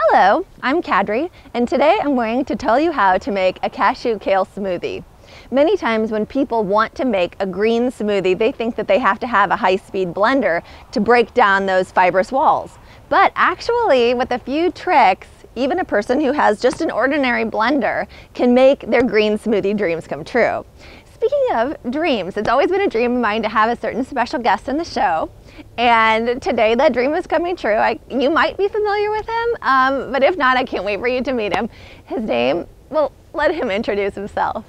Hello, I'm Cadry, and today I'm going to tell you how to make a cashew kale smoothie. Many times when people want to make a green smoothie, they think that they have to have a high-speed blender to break down those fibrous walls. But actually, with a few tricks, even a person who has just an ordinary blender can make their green smoothie dreams come true. Speaking of dreams, it's always been a dream of mine to have a certain special guest on the show. And today that dream is coming true. You might be familiar with him, but if not, I can't wait for you to meet him. His name, well, let him introduce himself.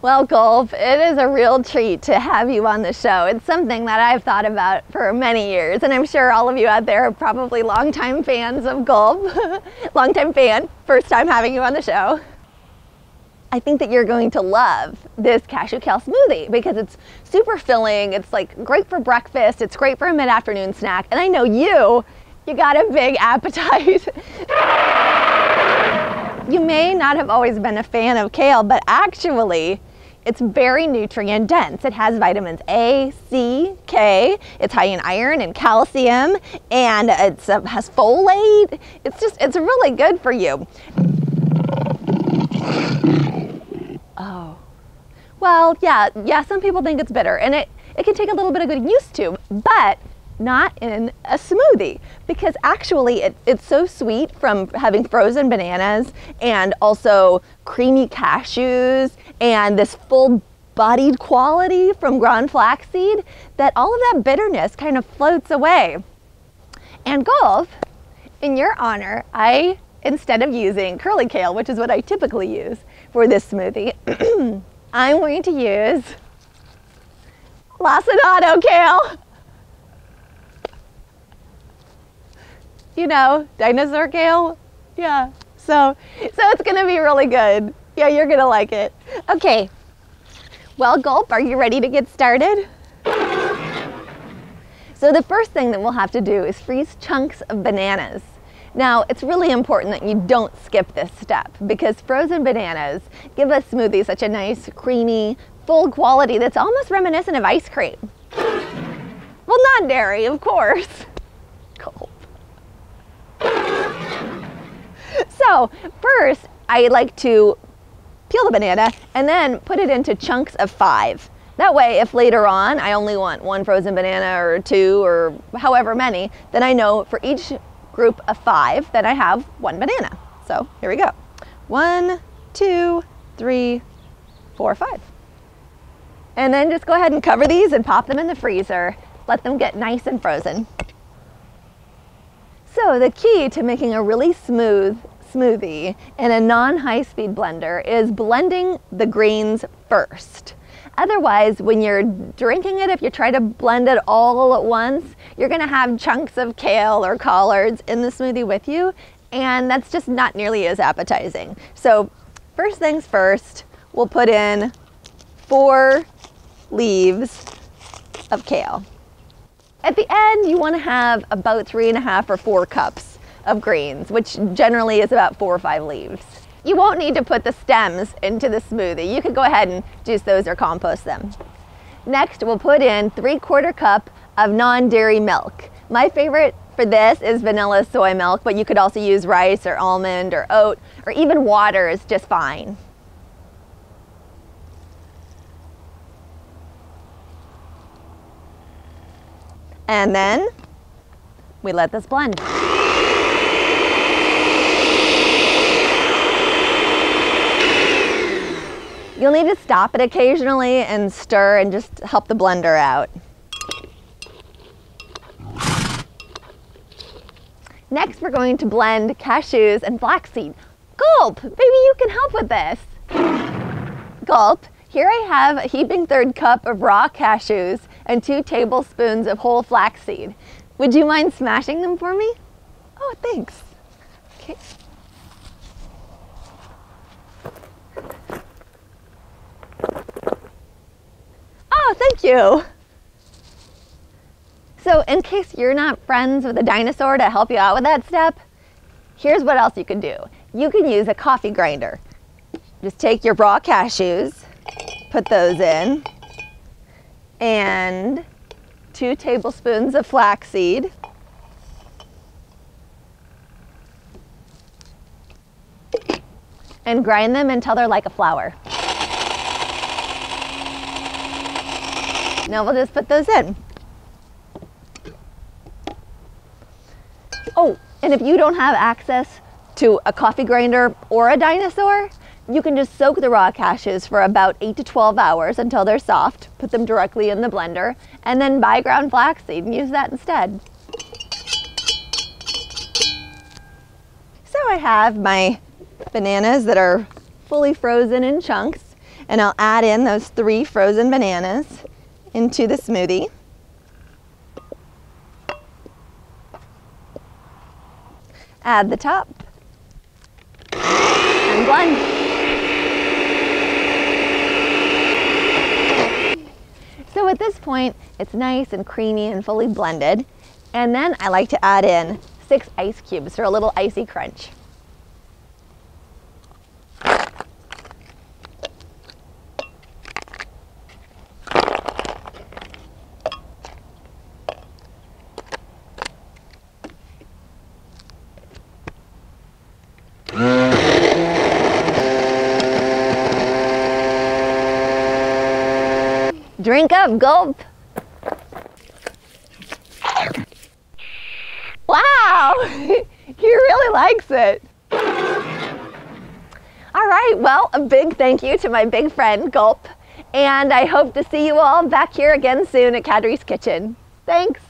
Well, Gulp, it is a real treat to have you on the show. It's something that I've thought about for many years, and I'm sure all of you out there are probably longtime fans of Gulp. Longtime fan, first time having you on the show. I think that you're going to love this cashew kale smoothie because it's super filling. It's like great for breakfast. It's great for a mid-afternoon snack. And I know you got a big appetite. You may not have always been a fan of kale, but actually it's very nutrient dense. It has vitamins A, C, K. It's high in iron and calcium, and it has folate. It's really good for you. Oh, well, yeah, some people think it's bitter, and it can take a little bit of getting used to, but not in a smoothie, because actually it's so sweet from having frozen bananas and also creamy cashews and this full-bodied quality from ground flaxseed that all of that bitterness kind of floats away. And Gulp, in your honor, instead of using curly kale, which is what I typically use for this smoothie, I'm going to use lacinato kale. You know, dinosaur kale? Yeah, so it's gonna be really good. Yeah, you're gonna like it. Okay, well, Gulp, are you ready to get started? So the first thing that we'll have to do is freeze chunks of bananas. Now, it's really important that you don't skip this step because frozen bananas give a smoothie such a nice, creamy, full quality that's almost reminiscent of ice cream. Well, not dairy, of course. Gulp. So, first, I like to peel the banana and then put it into chunks of 5. That way, if later on I only want 1 frozen banana or 2 or however many, then I know for each group of 5 that I have 1 banana. So here we go. 1, 2, 3, 4, 5. And then just go ahead and cover these and pop them in the freezer. Let them get nice and frozen. So the key to making a really smooth smoothie in a non-high-speed blender is blending the greens first. Otherwise, when you're drinking it, if you try to blend it all at once, you're gonna have chunks of kale or collards in the smoothie with you, and that's just not nearly as appetizing. So first things first, we'll put in 4 leaves of kale. At the end, you wanna have about 3.5 or 4 cups of greens, which generally is about 4 or 5 leaves. You won't need to put the stems into the smoothie. You could go ahead and juice those or compost them. Next, we'll put in 3/4 cup of non-dairy milk. My favorite for this is vanilla soy milk, but you could also use rice or almond or oat, or even water is just fine. And then we let this blend. You'll need to stop it occasionally and stir and just help the blender out. Next, we're going to blend cashews and flaxseed. Gulp, maybe you can help with this. Gulp, here I have a heaping 1/3 cup of raw cashews and 2 tablespoons of whole flaxseed. Would you mind smashing them for me? Oh, thanks. Okay. Oh, thank you. So in case you're not friends with a dinosaur to help you out with that step, here's what else you can do. You can use a coffee grinder. Just take your raw cashews, put those in, and 2 tablespoons of flaxseed, and grind them until they're like a flour. Now we'll just put those in. Oh, and if you don't have access to a coffee grinder or a dinosaur, you can just soak the raw cashews for about 8 to 12 hours until they're soft, put them directly in the blender, and then buy ground flaxseed and use that instead. So I have my bananas that are fully frozen in chunks, and I'll add in those 3 frozen bananas into the smoothie. Add the top and blend. So at this point, it's nice and creamy and fully blended. And then I like to add in 6 ice cubes for a little icy crunch. Drink up, Gulp. Wow, he really likes it. All right, well, a big thank you to my big friend, Gulp, and I hope to see you all back here again soon at Cadry's Kitchen. Thanks.